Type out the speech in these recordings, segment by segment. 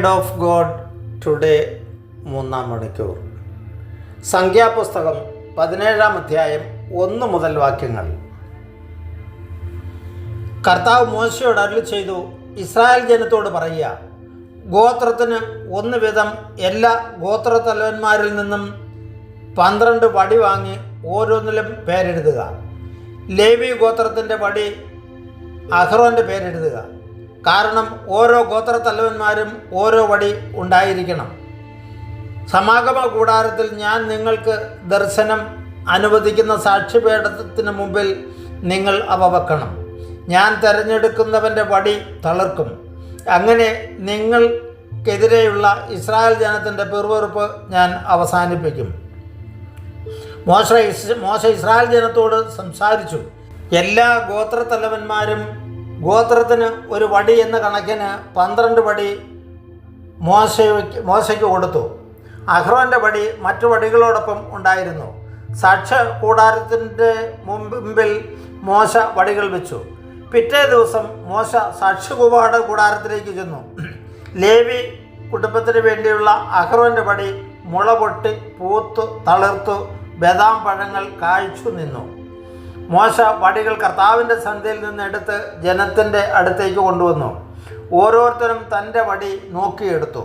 Word of God today 3-ാം മണിക്കൂർ. സംഖ്യാപുസ്തകം 17-ാം അധ്യായം 1 മുതൽ വാക്യങ്ങൾ. കർത്താവ് മോശയോട് അരുളി ചെയ്തു, ഇസ്രായേൽ ജനത്തോട് പറയുക, ഗോത്രത്തിന് 1 വീതം എല്ലാ ഗോത്രത്തലവന്മാരിൽ നിന്നും 12 വടി വാങ്ങി ഓരോന്നിലും പേരെഴുതുക. ലേവി ഗോത്രത്തിൻ്റെ വടി അഹ്റോൻ്റെ പേരെഴുതുക. കാരണം ഓരോ ഗോത്രത്തലവന്മാരും ഓരോ വടി ഉണ്ടായിരിക്കണം. സമാഗമ കൂടാരത്തിൽ ഞാൻ നിങ്ങൾക്ക് ദർശനം അനുവദിക്കുന്ന സാക്ഷ്യപീഠത്തിന് മുമ്പിൽ നിങ്ങൾ അവ വെക്കണം. ഞാൻ തിരഞ്ഞെടുക്കുന്നവൻ്റെ വടി തളിർക്കും. അങ്ങനെ നിങ്ങൾക്കെതിരെയുള്ള ഇസ്രായേൽ ജനത്തിൻ്റെ പിറുപിറുപ്പ് ഞാൻ അവസാനിപ്പിക്കും. മോശ ഇസ്രായേൽ ജനത്തോട് സംസാരിച്ചു. എല്ലാ ഗോത്രത്തലവന്മാരും ഗോത്രത്തിന് ഒരു വടി എന്ന കണക്കിന് 12 വടി മോശയ്ക്ക് കൊടുത്തു. അഹ്റോൻ്റെ വടി മറ്റു വടികളോടൊപ്പം ഉണ്ടായിരുന്നു. സാക്ഷ്യ കൂടാരത്തിൻ്റെ മുമ്പിൽ മോശ വടികൾ വെച്ചു. പിറ്റേ ദിവസം മോശ സാക്ഷ്യകൂടാര കൂടാരത്തിലേക്ക് ചെന്നു. ലേവി കുടുംബത്തിന് വേണ്ടിയുള്ള അഹ്റോൻ്റെ വടി മുള പൊട്ടി പൂത്തു തളിർത്തു ബദാം പഴങ്ങൾ കായ്ച്ചു നിന്നു. മോശ വടികൾ കർത്താവിൻ്റെ സന്ധ്യയിൽ നിന്ന് എടുത്ത് ജനത്തിൻ്റെ അടുത്തേക്ക് കൊണ്ടുവന്നു. ഓരോരുത്തരും തൻ്റെ വടി നോക്കിയെടുത്തു.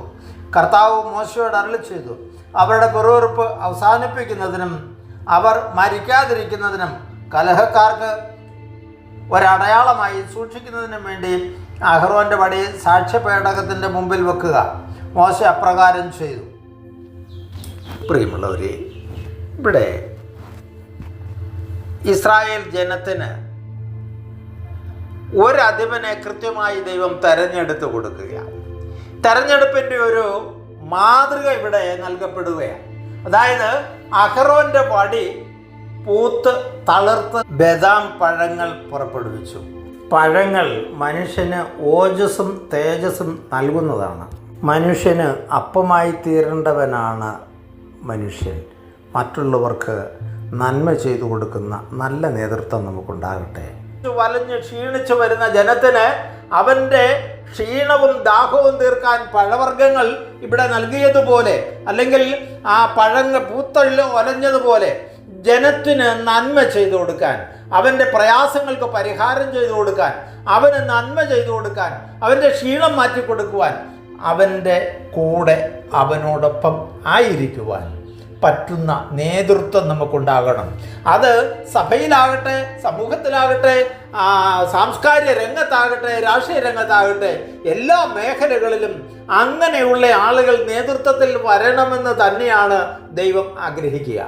കർത്താവ് മോശയോട് അരുളി ചെയ്തു, അവരുടെ പിറുപിറുപ്പ് അവസാനിപ്പിക്കുന്നതിനും അവർ മരിക്കാതിരിക്കുന്നതിനും കലഹക്കാർക്ക് ഒരടയാളമായി സൂക്ഷിക്കുന്നതിനും വേണ്ടി അഹ്റോൻ്റെ വടി സാക്ഷ്യപേടകത്തിൻ്റെ മുമ്പിൽ വെക്കുക. മോശ അപ്രകാരം ചെയ്തു. പ്രിയമുള്ളവരെ, ഇവിടെ ഇസ്രായേൽ ജനത്തിന് ഒരധിപനെ കൃത്യമായി ദൈവം തെരഞ്ഞെടുത്ത് കൊടുക്കുകയാണ്. തെരഞ്ഞെടുപ്പിൻ്റെ ഒരു മാതൃക ഇവിടെ നൽകപ്പെടുകയാണ്. അതായത് അഹ്റോൻ്റെ വടി പൂത്ത് തളിർത്ത് ബദാം പഴങ്ങൾ പുറപ്പെടുവിച്ചു. പഴങ്ങൾ മനുഷ്യന് ഓജസ്സും തേജസ്സും നൽകുന്നതാണ്. മനുഷ്യന് അപ്പമായി തീരേണ്ടവനാണ് മനുഷ്യൻ. മറ്റുള്ളവർക്ക് നന്മ ചെയ്തു കൊടുക്കുന്ന നല്ല നേതൃത്വം നമുക്കുണ്ടാകട്ടെ. വലഞ്ഞ് ക്ഷീണിച്ചു വരുന്ന ജനത്തിന് അവൻ്റെ ക്ഷീണവും ദാഹവും തീർക്കാൻ പഴവർഗ്ഗങ്ങൾ ഇവിടെ നൽകിയതുപോലെ, അല്ലെങ്കിൽ ആ പഴങ്ങൾ പൂത്തള്ളി ഒലഞ്ഞതുപോലെ ജനത്തിന് നന്മ ചെയ്തു കൊടുക്കാൻ, അവൻ്റെ പ്രയാസങ്ങൾക്ക് പരിഹാരം ചെയ്തു കൊടുക്കാൻ, അവന് നന്മ ചെയ്തു കൊടുക്കാൻ, അവൻ്റെ ക്ഷീണം മാറ്റിക്കൊടുക്കുവാൻ, അവൻ്റെ കൂടെ അവനോടൊപ്പം ആയിരിക്കുവാൻ പറ്റുന്ന നേതൃത്വം നമുക്കുണ്ടാകണം. അത് സഭയിലാകട്ടെ, സമൂഹത്തിലാകട്ടെ, സാംസ്കാരിക രംഗത്താകട്ടെ, രാഷ്ട്രീയ രംഗത്താകട്ടെ, എല്ലാ മേഖലകളിലും അങ്ങനെയുള്ള ആളുകൾ നേതൃത്വത്തിൽ വരണമെന്ന് തന്നെയാണ് ദൈവം ആഗ്രഹിക്കുക.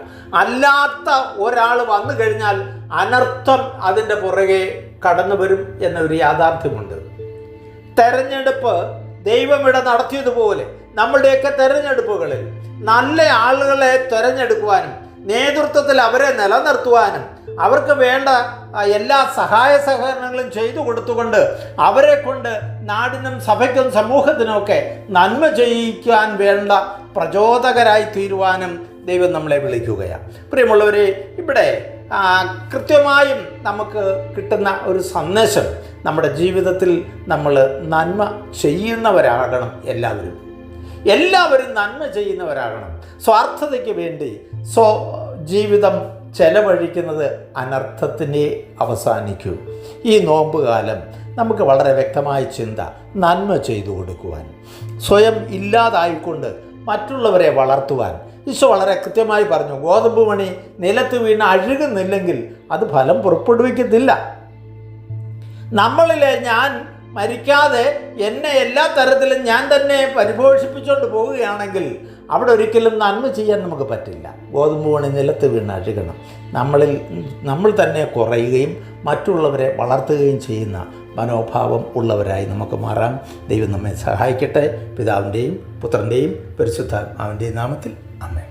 അല്ലാത്ത ഒരാൾ വന്നു കഴിഞ്ഞാൽ അനർത്ഥം അതിൻ്റെ പുറകെ കടന്നു വരും എന്നൊരു യാഥാർത്ഥ്യമുണ്ട്. തെരഞ്ഞെടുപ്പ് ദൈവം ഇവിടെ നടത്തിയതുപോലെ നമ്മുടെയൊക്കെ തെരഞ്ഞെടുപ്പുകളിൽ നല്ല ആളുകളെ തിരഞ്ഞെടുക്കുവാനും നേതൃത്വത്തിൽ അവരെ നിലനിർത്തുവാനും അവർക്ക് വേണ്ട എല്ലാ സഹായ സഹകരണങ്ങളും ചെയ്തു കൊടുത്തുകൊണ്ട് അവരെ കൊണ്ട് നാടിനും സഭയ്ക്കും സമൂഹത്തിനുമൊക്കെ നന്മ ചെയ്യിക്കാൻ വേണ്ട പ്രചോദകരായി തീരുവാനും ദൈവം നമ്മളെ വിളിക്കുകയാണ്. പ്രിയമുള്ളവരെ, ഇവിടെ കൃത്യമായും നമുക്ക് കിട്ടുന്ന ഒരു സന്ദേശം, നമ്മുടെ ജീവിതത്തിൽ നമ്മൾ നന്മ ചെയ്യുന്നവരാകണം. എല്ലാവരും നന്മ ചെയ്യുന്നവരാകണം. സ്വാർത്ഥതയ്ക്ക് വേണ്ടി ജീവിതം ചെലവഴിക്കുന്നത് അനർത്ഥത്തിനെ അവസാനിക്കൂ. ഈ നോമ്പുകാലം നമുക്ക് വളരെ വ്യക്തമായ ചിന്ത, നന്മ ചെയ്തു കൊടുക്കുവാൻ, സ്വയം ഇല്ലാതായിക്കൊണ്ട് മറ്റുള്ളവരെ വളർത്തുവാൻ. ഈശോ വളരെ കൃത്യമായി പറഞ്ഞു, ഗോതമ്പ് മണി നിലത്ത് വീണ് അഴുകുന്നില്ലെങ്കിൽ അത് ഫലം പുറപ്പെടുവിക്കത്തില്ല. നമ്മളിലെ ഞാൻ മരിക്കാതെ എന്നെ എല്ലാ തരത്തിലും ഞാൻ തന്നെ പരിപോഷിപ്പിച്ചുകൊണ്ട് പോവുകയാണെങ്കിൽ അവിടെ ഒരിക്കലും നന്മ ചെയ്യാൻ നമുക്ക് പറ്റില്ല. ഗോതമ്പ് മണി നിലത്ത് വീണ് അഴുകണം. നമ്മൾ തന്നെ കുറയുകയും മറ്റുള്ളവരെ വളർത്തുകയും ചെയ്യുന്ന മനോഭാവം ഉള്ളവരായി നമുക്ക് മാറാം. ദൈവം നമ്മെ സഹായിക്കട്ടെ. പിതാവിൻ്റെയും പുത്രൻ്റെയും പരിശുദ്ധാത്മാവിൻ്റെയും നാമത്തിൽ ആമേൻ.